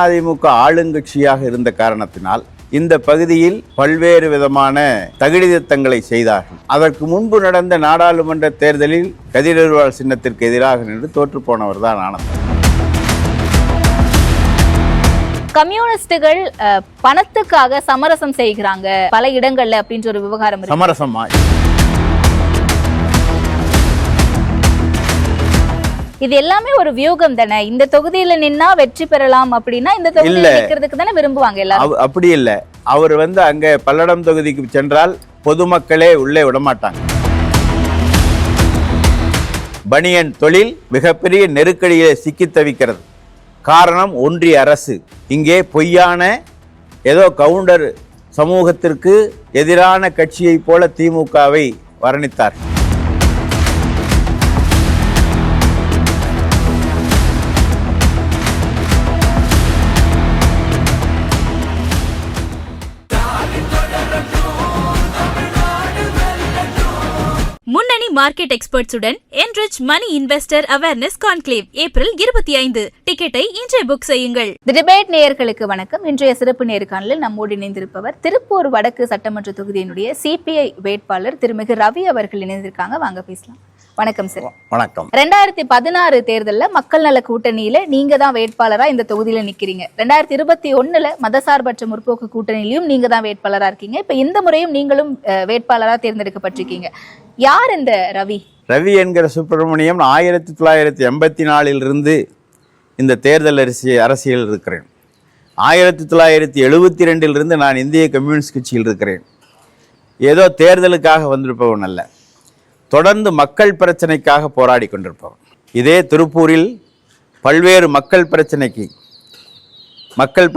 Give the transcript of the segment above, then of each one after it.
அதிமுக ஆளுங்கட்சியாக இருந்த காரணத்தினால் இந்த பகுதியில் பல்வேறு விதமான தகுதித்தங்களை செய்தார்கள். அதற்கு முன்பு நடந்த நாடாளுமன்ற தேர்தலில் கதிரொருவாள் சின்னத்திற்கு எதிராக நின்று தோற்று போனவர் தான் ஆனந்தன். கம்யூனிஸ்டுகள் பணத்துக்காக சமரசம் செய்கிறாங்க பல இடங்கள்ல அப்படின்ற ஒரு விவகாரம். சமரசமா? இது எல்லாமே ஒரு வியூகம் தானே. இந்த தொகுதியில நின்னா வெற்றி பெறலாம் அப்படின்னா இந்த தொகுதியில நிக்கிறதுக்கு தானே விரும்புவாங்க எல்லாரும். அப்படி இல்லை. அவர் அங்க பல்லடம் தொகுதிக்கு சென்றால் பொதுமக்களே உள்ளே விடமாட்டாங்க. பனியன் தொழில் மிகப்பெரிய நெருக்கடியை சிக்கி தவிக்கிறது. காரணம் ஒன்றிய அரசு இங்கே பொய்யான ஏதோ கவுண்டர் சமூகத்திற்கு எதிரான கட்சியை போல திமுகவை வர்ணித்தார். முன்னணி market எக்ஸ்பர்ட்ஸுடன் enrich money investor awareness conclave April 25. டிக்கெட்டை இன்றே புக் செய்யுங்கள். தி டிபேட் நேயர்களுக்கு வணக்கம். இன்றைய சிறப்பு நேர்காணலில் நம்மோடு இணைந்திருப்பவர் திருப்பூர் வடக்கு சட்டமன்ற தொகுதியினுடைய சிபிஐ வேட்பாளர் திருமிகு ரவி அவர்கள் இணைந்திருக்காங்க. வாங்க பேசலாம். வணக்கம் சார். வணக்கம். 2016 தேர்தல்ல மக்கள் நல கூட்டணியில நீங்க தான் வேட்பாளரா இந்த தொகுதியில நிக்கிறீங்க. 2021 மதசார்பற்ற முற்போக்கு கூட்டணியிலும் நீங்க தான் வேட்பாளரா இருக்கீங்க. இப்ப இந்த முறையும் நீங்களும் வேட்பாளரா தேர்ந்தெடுக்கப்பட்டிருக்கீங்க. யார் இந்த ரவி? ரவி என்கிற சுப்பிரமணியம் 1984 இந்த தேர்தல் அரசியல் இருக்கிறேன். 1972 நான் இந்திய கம்யூனிஸ்ட் கட்சியில் இருக்கிறேன். ஏதோ தேர்தலுக்காக வந்திருப்பவன் அல்ல, தொடர்ந்து மக்கள் பிரச்சனைக்காக போராடி கொண்டிருப்பவன். இதே திருப்பூரில் பல்வேறு மக்கள்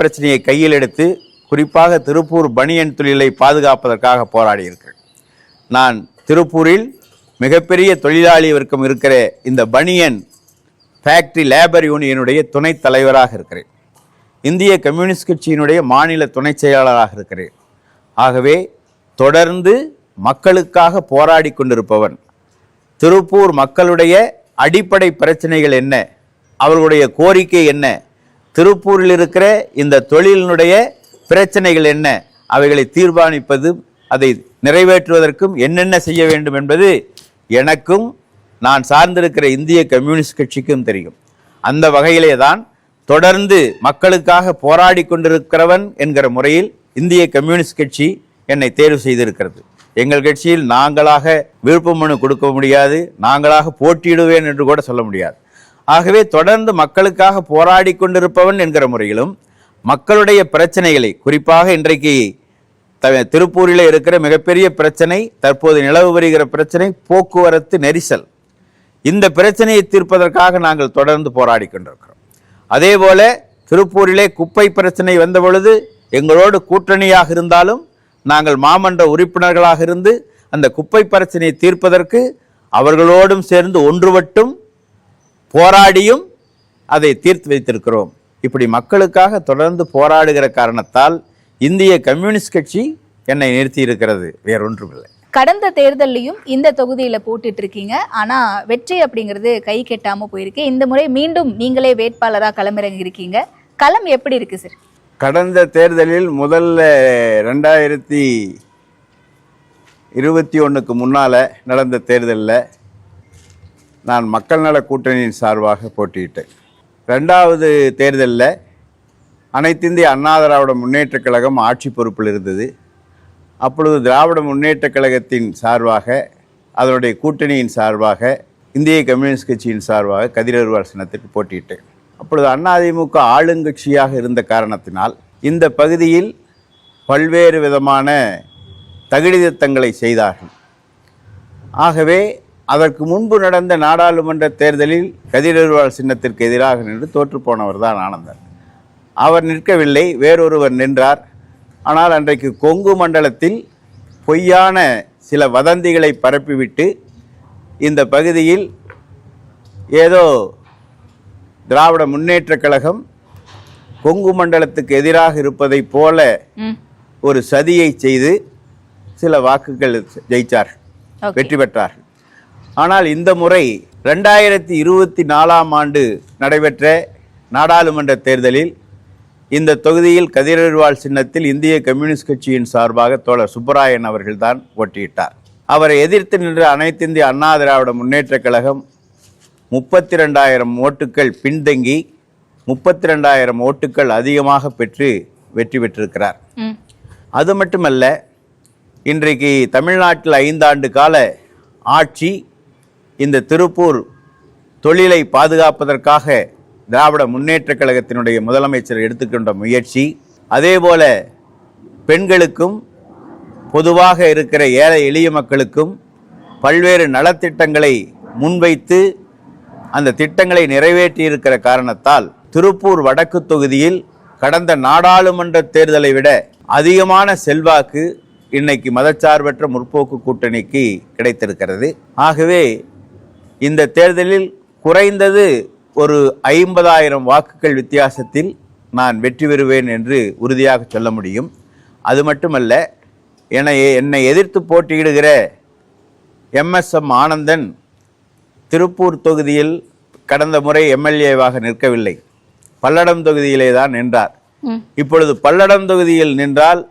பிரச்சனையை கையில் எடுத்து குறிப்பாக திருப்பூர் பனியன் தொழிலை பாதுகாப்பதற்காக போராடி இருக்கிறேன். நான் திருப்பூரில் மிகப்பெரிய தொழிலாளி வர்க்கம் இருக்கிற இந்த பனியன் ஃபேக்டரி லேபர் யூனியனுடைய துணைத் தலைவராக இருக்கிறேன். இந்திய கம்யூனிஸ்ட் கட்சியினுடைய மாநில துணை செயலாளராக இருக்கிறேன். ஆகவே தொடர்ந்து மக்களுக்காக போராடி கொண்டிருப்பவன். திருப்பூர் மக்களுடைய அடிப்படை பிரச்சனைகள் என்ன, அவர்களுடைய கோரிக்கை என்ன, திருப்பூரில் இருக்கிற இந்த தொழிலினுடைய பிரச்சனைகள் என்ன, அவைகளை தீர்மானிப்பது, அதை நிறைவேற்றுவதற்கும் என்னென்ன செய்ய வேண்டும் என்பது எனக்கும் நான் சார்ந்திருக்கிற இந்திய கம்யூனிஸ்ட் கட்சிக்கும் தெரியும். அந்த வகையிலே தான் தொடர்ந்து மக்களுக்காக போராடி கொண்டிருக்கிறவன் என்கிற முறையில் இந்திய கம்யூனிஸ்ட் கட்சி என்னை தேர்வு செய்திருக்கிறது. எங்கள் கட்சியில் நாங்களாக விருப்ப மனு கொடுக்க முடியாது, நாங்களாக போட்டியிடுவேன் என்று கூட சொல்ல முடியாது. ஆகவே தொடர்ந்து மக்களுக்காக போராடி கொண்டிருப்பவன் என்கிற முறையிலும் மக்களுடைய பிரச்சனைகளை, குறிப்பாக இன்றைக்கு திருப்பூரில் இருக்கிற மிகப்பெரிய பிரச்சனை, தற்போது நிலவு வருகிற பிரச்சனை போக்குவரத்து நெரிசல். இந்த பிரச்சனையை தீர்ப்பதற்காக நாங்கள் தொடர்ந்து போராடி கொண்டிருக்கிறோம். அதே போல திருப்பூரிலே குப்பை பிரச்சனை வந்த பொழுது எங்களோடு கூட்டணியாக இருந்தாலும் நாங்கள் மாமன்ற உறுப்பினர்களாக இருந்து அந்த குப்பை பிரச்சனையை தீர்ப்பதற்கு அவர்களோடும் சேர்ந்து ஒன்றுபட்டும் போராடியும் அதை தீர்த்து வைத்திருக்கிறோம். இப்படி மக்களுக்காக தொடர்ந்து போராடுகிற காரணத்தால் இந்திய கம்யூனிஸ்ட் கட்சி என்னை நிறுத்தி இருக்கிறது, வேறொன்றுமில்லை. கடந்த தேர்தலையும் இந்த தொகுதியில போட்டுட்டு இருக்கீங்க, ஆனா வெற்றி அப்படிங்கிறது கை கெட்டாம போயிருக்கு. இந்த முறை மீண்டும் நீங்களே வேட்பாளரா களமிறங்கி இருக்கீங்க. களம் எப்படி இருக்கு சார்? கடந்த தேர்தலில் முதல்ல 2021 முன்னால் நடந்த தேர்தலில் நான் மக்கள் நல கூட்டணியின் சார்பாக போட்டியிட்டேன். 2வது தேர்தலில் அனைத்து இந்திய அண்ணா திராவிட முன்னேற்றக் கழகம் ஆட்சி பொறுப்பில் இருந்தது. அப்பொழுது திராவிட முன்னேற்றக் கழகத்தின் சார்பாக, அதனுடைய கூட்டணியின் சார்பாக, இந்திய கம்யூனிஸ்ட் கட்சியின் சார்பாக கதிரொருவாள் சின்னத்திற்கு போட்டியிட்டேன். அப்பொழுது அதிமுக ஆளுங்கட்சியாக இருந்த காரணத்தினால் இந்த பகுதியில் பல்வேறு விதமான தகுதித்தங்களை செய்தார்கள். ஆகவே அதற்கு முன்பு நடந்த நாடாளுமன்ற தேர்தலில் கதிரொருவாள் சின்னத்திற்கு எதிராக நின்று தோற்று போனவர் தான் ஆனந்தன். அவர் நிற்கவில்லை, வேறொருவர் நின்றார். ஆனால் அன்றைக்கு கொங்கு மண்டலத்தில் பொய்யான சில வதந்திகளை பரப்பிவிட்டு இந்த பகுதியில் ஏதோ திராவிட முன்னேற்றக் கழகம் கொங்கு மண்டலத்துக்கு எதிராக இருப்பதை போல ஒரு சதியை செய்து சில வாக்குகள் ஜெயிச்சார்கள், வெற்றி பெற்றார்கள். ஆனால் இந்த முறை 2024 நடைபெற்ற நாடாளுமன்ற தேர்தலில் இந்த தொகுதியில் கதிரறிவாள் சின்னத்தில் இந்திய கம்யூனிஸ்ட் கட்சியின் சார்பாக தோழர் சுப்பராயன் அவர்கள்தான் போட்டியிட்டார். அவரை எதிர்த்து நின்ற அனைத்து இந்திய அண்ணா திராவிட முன்னேற்றக் கழகம் 32,000 ஓட்டுக்கள் பின்தங்கி 32,000 ஓட்டுக்கள் அதிகமாக பெற்று வெற்றி பெற்றிருக்கிறார். அது மட்டுமல்ல, இன்றைக்கு தமிழ்நாட்டில் 5 ஆண்டு கால ஆட்சி இந்த திருப்பூர் தொழிலை பாதுகாப்பதற்காக திராவிட முன்னேற்றக் கழகத்தினுடைய முதலமைச்சர் எடுத்துக்கொண்ட முயற்சி, அதேபோல பெண்களுக்கும் பொதுவாக இருக்கிற ஏழை எளிய மக்களுக்கும் பல்வேறு நலத்திட்டங்களை முன்வைத்து அந்த திட்டங்களை நிறைவேற்றியிருக்கிற காரணத்தால் திருப்பூர் வடக்கு தொகுதியில் கடந்த நாடாளுமன்ற தேர்தலை விட அதிகமான செல்வாக்கு இன்னைக்கு மதச்சார்பற்ற முற்போக்கு கூட்டணிக்கு கிடைத்திருக்கிறது. ஆகவே இந்த தேர்தலில் குறைந்தது ஒரு 50,000 வாக்குகள் வித்தியாசத்தில் நான் வெற்றி பெறுவேன் என்று உறுதியாக சொல்ல முடியும். அது மட்டுமல்ல, என்னை எதிர்த்து போட்டியிடுகிற MSM ஆனந்தன் திருப்பூர் தொகுதியில் கடந்த முறை எம்எல்ஏவாக நிற்கவில்லை, பல்லடம் தொகுதியிலே தான் நின்றார். இப்பொழுது பல்லடம் தொகுதியில் நின்றால்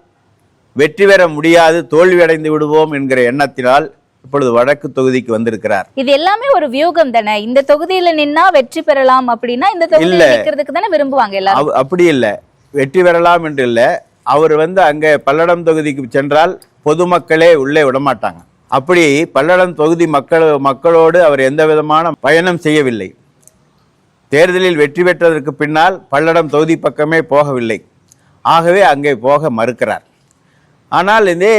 வெற்றி பெற முடியாது, தோல்வியடைந்து விடுவோம் என்கிற எண்ணத்தினால் இப்பொழுது வடக்கு தொகுதிக்கு வந்திருக்கிறார். இது எல்லாமே ஒரு வியூகம் தானே. இந்த தொகுதியில நின்னா வெற்றி பெறலாம் அப்படின்னா இந்த தொகுதியில நிக்கிறதுக்கு தானே விரும்புவாங்க எல்லாரும். அப்படி இல்ல, வெற்றி பெறலாம் என்று இல்ல. அவர் அங்க பல்லடம் தொகுதிக்கு சென்றால் பொதுமக்களே உள்ளே விடமாட்டாங்க. அப்படி பல்லடம் தொகுதி மக்களோடு அவர் எந்த விதமான பயணம் செய்யவில்லை. தேர்தலில் வெற்றி பெற்றதற்கு பின்னால் பல்லடம் தொகுதி பக்கமே போகவில்லை. ஆகவே அங்கே போக மறுக்கிறார். ஆனால் இந்த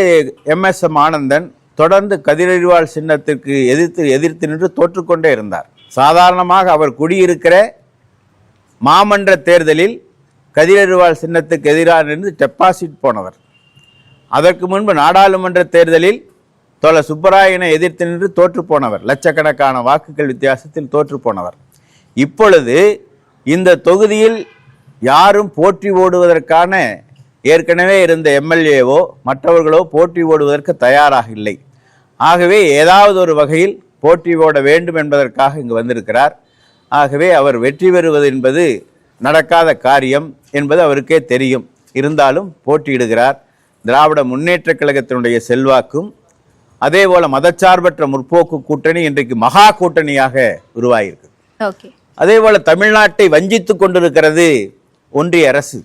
MSM ஆனந்தன் தொடர்ந்து கதிரறிவாள் சின்னத்திற்கு எதிர்த்து நின்று தோற்றுக்கொண்டே இருந்தார். சாதாரணமாக அவர் குடியிருக்கிற மாமன்ற தேர்தலில் கதிரறிவாள் சின்னத்துக்கு எதிராக நின்று டெபாசிட் போனவர். அதற்கு முன்பு நாடாளுமன்ற தேர்தலில் தோழர் சுப்பராயனை எதிர்த்து நின்று தோற்று போனவர், லட்சக்கணக்கான வாக்குகள் வித்தியாசத்தில் தோற்று போனவர். இப்பொழுது இந்த தொகுதியில் யாரும் போட்டி ஓடுவதற்கான ஏற்கனவே இருந்த எம்எல்ஏவோ மற்றவர்களோ போட்டி ஓடுவதற்கு தயாராக இல்லை. ஆகவே ஏதாவது ஒரு வகையில் போட்டி ஓட வேண்டும் என்பதற்காக இங்கு வந்திருக்கிறார். ஆகவே அவர் வெற்றி பெறுவது என்பது நடக்காத காரியம் என்பது அவருக்கே தெரியும். இருந்தாலும் போட்டியிடுகிறார். திராவிட முன்னேற்றக் கழகத்தினுடைய செல்வாக்கும் அதேபோல மதச்சார்பற்ற முற்போக்கு கூட்டணி இன்றைக்கு மகா கூட்டணியாக உருவாகியிருக்கு. அதேபோல தமிழ்நாட்டை வஞ்சித்துக் கொண்டிருக்கிறது ஒன்றிய அரசு.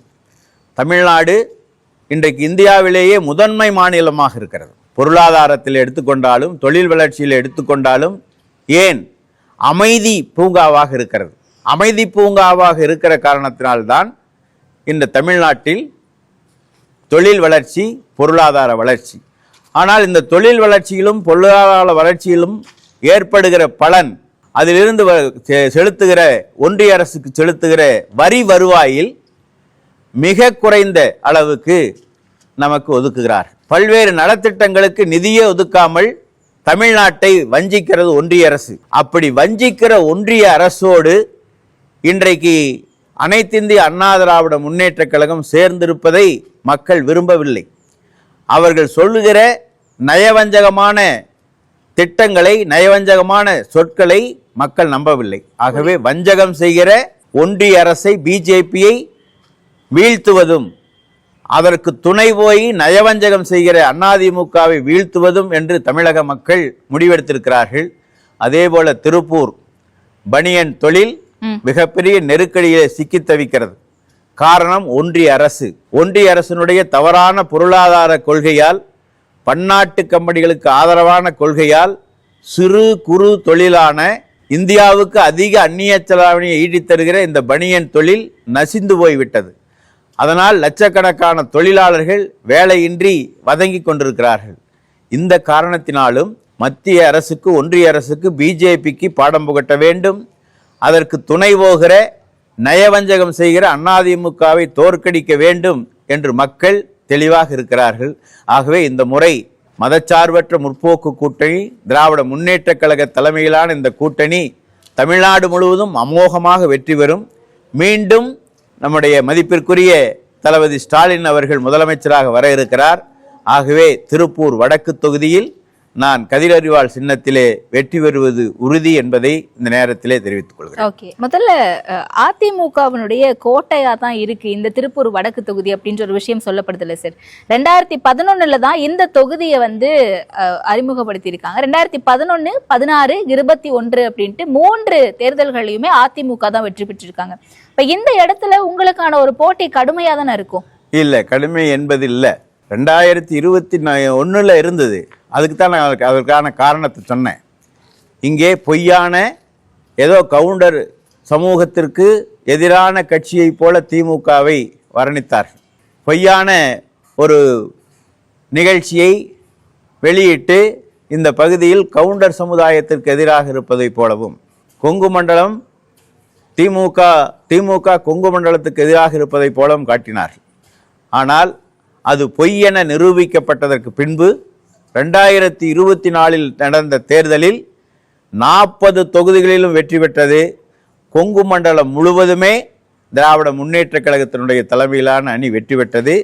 தமிழ்நாடு இன்றைக்கு இந்தியாவிலேயே முதன்மை மாநிலமாக இருக்கிறது. பொருளாதாரத்தில் எடுத்துக்கொண்டாலும் தொழில் வளர்ச்சியில் எடுத்துக்கொண்டாலும் ஏன் அமைதி பூங்காவாக இருக்கிறது. அமைதி பூங்காவாக இருக்கிற காரணத்தினால்தான் இந்த தமிழ்நாட்டில் தொழில் வளர்ச்சி, பொருளாதார வளர்ச்சி. ஆனால் இந்த தொழில் வளர்ச்சியிலும் பொருளாதார வளர்ச்சியிலும் ஏற்படுகிற பலன், அதிலிருந்து செலுத்துகிற ஒன்றிய அரசுக்கு செலுத்துகிற வரி வருவாயில் மிக குறைந்த அளவுக்கு நமக்கு ஒதுக்குகிறார். பல்வேறு நலத்திட்டங்களுக்கு நிதியே ஒதுக்காமல் தமிழ்நாட்டை வஞ்சிக்கிறது ஒன்றிய அரசு. அப்படி வஞ்சிக்கிற ஒன்றிய அரசோடு இன்றைக்கு அனைத்திந்திய அண்ணா திராவிட முன்னேற்றக் கழகம் சேர்ந்திருப்பதை மக்கள் விரும்பவில்லை. அவர்கள் சொல்லுகிற நயவஞ்சகமான திட்டங்களை, நயவஞ்சகமான சொற்களை மக்கள் நம்பவில்லை. ஆகவே வஞ்சகம் செய்கிற ஒன்றிய அரசை, பிஜேபியை வீழ்த்துவதும், அதற்கு துணை போய் நயவஞ்சகம் செய்கிற அதிமுகவை வீழ்த்துவதும் என்று தமிழக மக்கள் முடிவெடுத்திருக்கிறார்கள். அதேபோல திருப்பூர் பனியன் தொழில் மிகப்பெரிய நெருக்கடியை சிக்கி தவிக்கிறது. காரணம் ஒன்றிய அரசு. ஒன்றிய அரசினுடைய தவறான பொருளாதார கொள்கையால், பன்னாட்டு கம்பெனிகளுக்கு ஆதரவான கொள்கையால் சிறு குறு தொழிலான இந்தியாவுக்கு அதிக அந்நிய செலாவணியை ஈட்டித்தருகிற இந்த பனியன் தொழில் நசிந்து போய்விட்டது. அதனால் லட்சக்கணக்கான தொழிலாளர்கள் வேலையின்றி வதங்கி கொண்டிருக்கிறார்கள். இந்த காரணத்தினாலும் மத்திய அரசுக்கு, ஒன்றிய அரசுக்கு, பிஜேபிக்கு பாடம் புகட்ட வேண்டும். அதற்கு துணை போகிற நயவஞ்சகம் செய்கிற அதிமுகவை தோற்கடிக்க வேண்டும் என்று மக்கள் தெளிவாக இருக்கிறார்கள். ஆகவே இந்த முறை மதச்சார்பற்ற முற்போக்கு கூட்டணி, திராவிட முன்னேற்ற கழக தலைமையிலான இந்த கூட்டணி தமிழ்நாடு முழுவதும் அமோகமாக வெற்றி பெறும். மீண்டும் நம்முடைய மதிப்பிற்குரிய தளபதி ஸ்டாலின் அவர்கள் முதலமைச்சராக வர இருக்கிறார். ஆகவே திருப்பூர் வடக்கு தொகுதியில் நான் கதிரறிவாள் சின்னத்திலே வெற்றி பெறுவது உறுதி என்பதை இந்த நேரத்திலே தெரிவித்துக் கொள்கிறேன். ஓகே, முதல்ல அதிமுகவினுடைய கோட்டையா தான் இருக்கு இந்த திருப்பூர் வடக்கு தொகுதி அப்படின்ற ஒரு விஷயம் சொல்லப்படுதுல்ல சார். 2011 தான் இந்த தொகுதியை அறிமுகப்படுத்தி இருக்காங்க. 2011, 16, 21 அப்படின்ட்டு 3 தேர்தல்களையுமே அதிமுக தான் வெற்றி பெற்றிருக்காங்க. இப்ப இந்த இடத்துல உங்களுக்கான ஒரு போட்டி கடுமையா தானே இருக்கும்? இல்ல, கடுமை என்பது இல்ல. 2021 இருந்தது. அதுக்கு தான் நான் அதற்கான காரணத்தை சொன்னேன். இங்கே பொய்யான ஏதோ கவுண்டர் சமூகத்திற்கு எதிரான கட்சியைப் போல திமுகவை வர்ணித்தார்கள். பொய்யான ஒரு நிகழ்ச்சியை வெளியிட்டு இந்த பகுதியில் கவுண்டர் சமுதாயத்திற்கு எதிராக இருப்பதைப் போலவும், கொங்கு மண்டலம் திமுக கொங்கு மண்டலத்துக்கு எதிராக இருப்பதைப் போலவும் காட்டினார்கள். ஆனால் அது பொய் என நிரூபிக்கப்பட்டதற்கு பின்பு 2024 நடந்த தேர்தலில் 40 தொகுதிகளிலும் வெற்றி பெற்றது. கொங்கு மண்டலம் முழுவதுமே திராவிட முன்னேற்ற கழகத்தினுடைய தலைமையிலான அணி வெற்றி பெற்றது.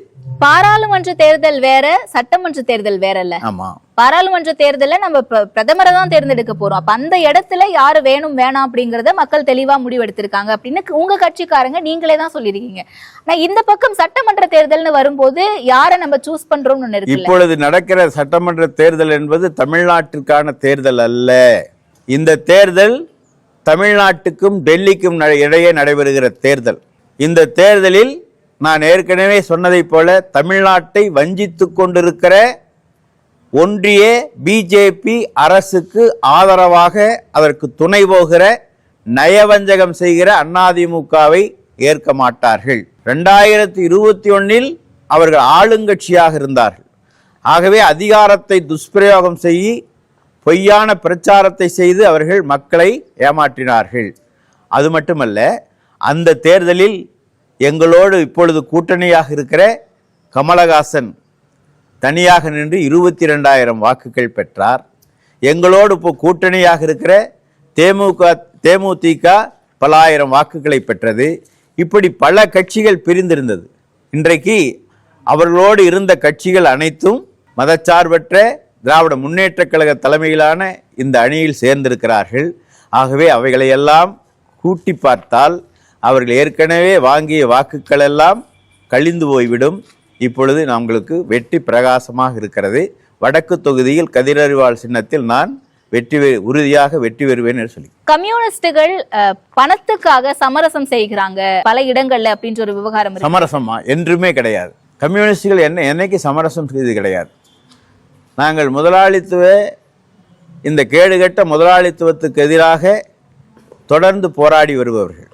பாராளுமன்ற தேர்தல் வேற, சட்டமன்ற தேர்தல் வேற இல்ல. ஆமா, பாராளுமன்ற தேர்தல்ல நம்ம பிரதமரை தான் தேர்ந்தெடுக்க போறோம். அப்ப அந்த இடத்துல யாரு வேணும் வேணாம் அப்படிங்கறத மக்கள் தெளிவா முடிவெடுத்திருக்காங்க அப்படின்னு உங்க கட்சிக்காரங்க நீங்களே தான் சொல்லிருக்கீங்க. ஆனா இந்த பக்கம் சட்டமன்ற தேர்தல்னு வரும்போது யாரை நம்ம சூஸ் பண்றோம்னு ஒண்ணு இருக்கு. இப்பொழுது நடக்கிற சட்டமன்ற தேர்தல் என்பது தமிழ்நாட்டிற்கான தேர்தல் அல்ல. இந்த தேர்தல் தமிழ்நாட்டுக்கும் டெல்லிக்கும் இடையே நடைபெறுகிற தேர்தல். இந்த தேர்தலில் நான் ஏற்கனவே சொன்னதைப் போல தமிழ்நாட்டை வஞ்சித்துக் கொண்டிருக்கிற ஒன்றிய பிஜேபி அரசுக்கு ஆதரவாக அதற்கு துணை போகிற நயவஞ்சகம் செய்கிற அதிமுகவை ஏற்க மாட்டார்கள். 2021 அவர்கள் ஆளுங்கட்சியாக இருந்தார்கள். ஆகவே அதிகாரத்தை துஷ்பிரயோகம் செய்து பொய்யான பிரச்சாரத்தை செய்து அவர்கள் மக்களை ஏமாற்றினார்கள். அது மட்டுமல்ல, அந்த தேர்தலில் எங்களோடு இப்பொழுது கூட்டணியாக இருக்கிற கமலஹாசன் தனியாக நின்று 22,000 வாக்குகள் பெற்றார். எங்களோடு இப்போ கூட்டணியாக இருக்கிற தேமுதிக பல ஆயிரம் வாக்குகளை பெற்றது. இப்படி பல கட்சிகள் பிரிந்திருந்தது. இன்றைக்கு அவர்களோடு இருந்த கட்சிகள் அனைத்தும் மதச்சார்பற்ற திராவிட முன்னேற்ற கழக தலைமையிலான இந்த அணியில் சேர்ந்திருக்கிறார்கள். ஆகவே அவைகளையெல்லாம் கூட்டி பார்த்தால் அவர்கள் ஏற்கனவே வாங்கிய வாக்குகள் எல்லாம் கழிந்து போய்விடும். இப்பொழுது நம்மளுக்கு வெற்றி பிரகாசமாக இருக்கிறது. வடக்கு தொகுதியில் கதிரறிவாள் சின்னத்தில் நான் உறுதியாக வெற்றி பெறுவேன் என்று சொல்லி. கம்யூனிஸ்டுகள் பணத்துக்காக சமரசம் செய்கிறாங்க பல இடங்கள்ல அப்படின்ற ஒரு விவகாரம். சமரசமா? என்றுமே கிடையாது. கம்யூனிஸ்டுகள் என்னைக்கு சமரசம் செய்து கிடையாது. நாங்கள் இந்த கேடுகட்ட முதலாளித்துவத்துக்கு எதிராக தொடர்ந்து போராடி வருபவர்கள்.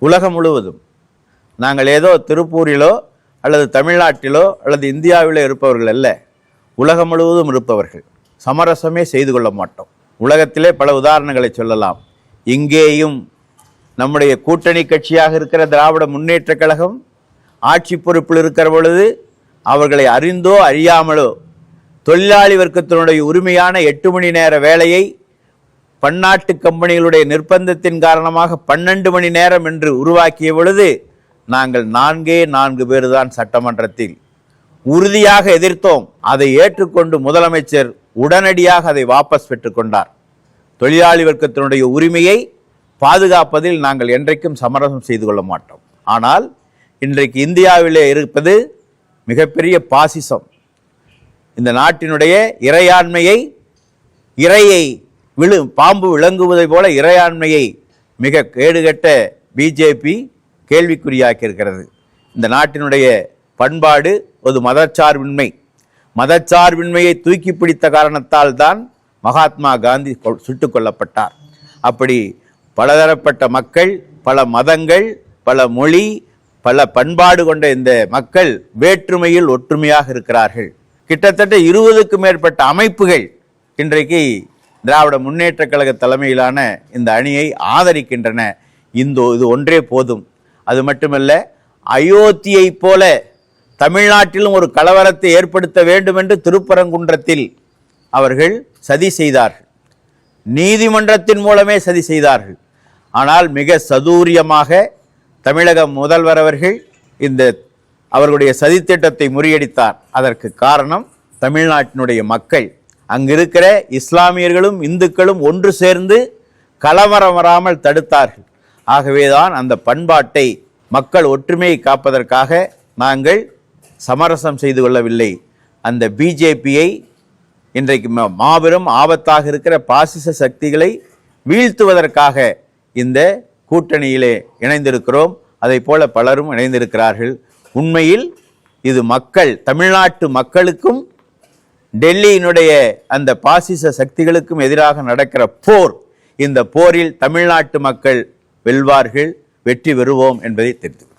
உலகம் முழுவதும் நாங்கள் ஏதோ திருப்பூரிலோ அல்லது தமிழ்நாட்டிலோ அல்லது இந்தியாவிலோ இருப்பவர்கள் அல்ல, உலகம் முழுவதும் இருப்பவர்கள். சமரசமே செய்து கொள்ள மாட்டோம். உலகத்திலே பல உதாரணங்களை சொல்லலாம். இங்கேயும் நம்முடைய கூட்டணி கட்சியாக இருக்கிற திராவிட முன்னேற்ற கழகம் ஆட்சி பொறுப்பில் இருக்கிற பொழுது அவர்களை அறிந்தோ அறியாமலோ தொழிலாளி வர்க்கத்தினுடைய உரிமையான 8 மணி நேர வேலையை பன்னாட்டு கம்பெனிகளுடைய நிர்பந்தத்தின் காரணமாக 12 மணி நேரம் என்று உருவாக்கிய பொழுது நாங்கள் 4 பேர் தான் சட்டமன்றத்தில் உறுதியாக எதிர்த்தோம். அதை ஏற்றுக்கொண்டு முதலமைச்சர் உடனடியாக அதை வாபஸ் பெற்றுக்கொண்டார். தொழிலாளி வர்க்கத்தினுடைய உரிமையை பாதுகாப்பதில் நாங்கள் என்றைக்கும் சமரசம் செய்து கொள்ள மாட்டோம். ஆனால் இன்றைக்கு இந்தியாவிலே இருப்பது மிகப்பெரிய பாசிசம். இந்த நாட்டினுடைய இறையை பாம்பு விளங்குவதை போல இறையாண்மையை மிக கேடுகட்ட பிஜேபி கேள்விக்குறியாக்கி இருக்கிறது. இந்த நாட்டினுடைய பண்பாடு ஒரு மதச்சார்பின்மையை தூக்கி பிடித்த காரணத்தால் தான் மகாத்மா காந்தி சுட்டுக் கொல்லப்பட்டார். அப்படி பலதரப்பட்ட மக்கள், பல மதங்கள், பல மொழி, பல பண்பாடு கொண்ட இந்த மக்கள் வேற்றுமையில் ஒற்றுமையாக இருக்கிறார்கள். கிட்டத்தட்ட 20க்கும் மேற்பட்ட அமைப்புகள் இன்றைக்கு திராவிட முன்னேற்ற கழக தலைமையிலான இந்த அணியை ஆதரிக்கின்றன. இது ஒன்றே போதும். அது மட்டுமல்ல, அயோத்தியை போல தமிழ்நாட்டிலும் ஒரு கலவரத்தை ஏற்படுத்த வேண்டும் என்று திருப்பரங்குன்றத்தில் அவர்கள் சதி செய்தார்கள். நீதிமன்றத்தின் மூலமே சதி செய்தார்கள். ஆனால் மிக சதூரியமாக தமிழக முதல்வர் அவர்கள் அவர்களுடைய சதித்திட்டத்தை முறியடித்தார். அதற்கு காரணம் தமிழ்நாட்டினுடைய மக்கள். அங்கிருக்கிற இஸ்லாமியர்களும் இந்துக்களும் ஒன்று சேர்ந்து கலவரம் வராமல் தடுத்தார்கள். ஆகவேதான் அந்த பண்பாட்டை மக்கள் ஒற்றுமையை காப்பதற்காக நாங்கள் சமரசம் செய்து கொள்ளவில்லை. அந்த பிஜேபியை இன்றைக்கு மாபெரும் ஆபத்தாக இருக்கிற பாசிச சக்திகளை வீழ்த்துவதற்காக இந்த கூட்டணியிலே இணைந்திருக்கிறோம். அதை போல பலரும் இணைந்திருக்கிறார்கள். உண்மையில் இது தமிழ்நாட்டு மக்களுக்கும் டெல்லியினுடைய அந்த பாசிச சக்திகளுக்கும் எதிராக நடக்கிற போர். இந்த போரில் தமிழ்நாட்டு மக்கள் வெல்வார்கள், வெற்றி பெறுவோம் என்பதை தெரிவித்துக்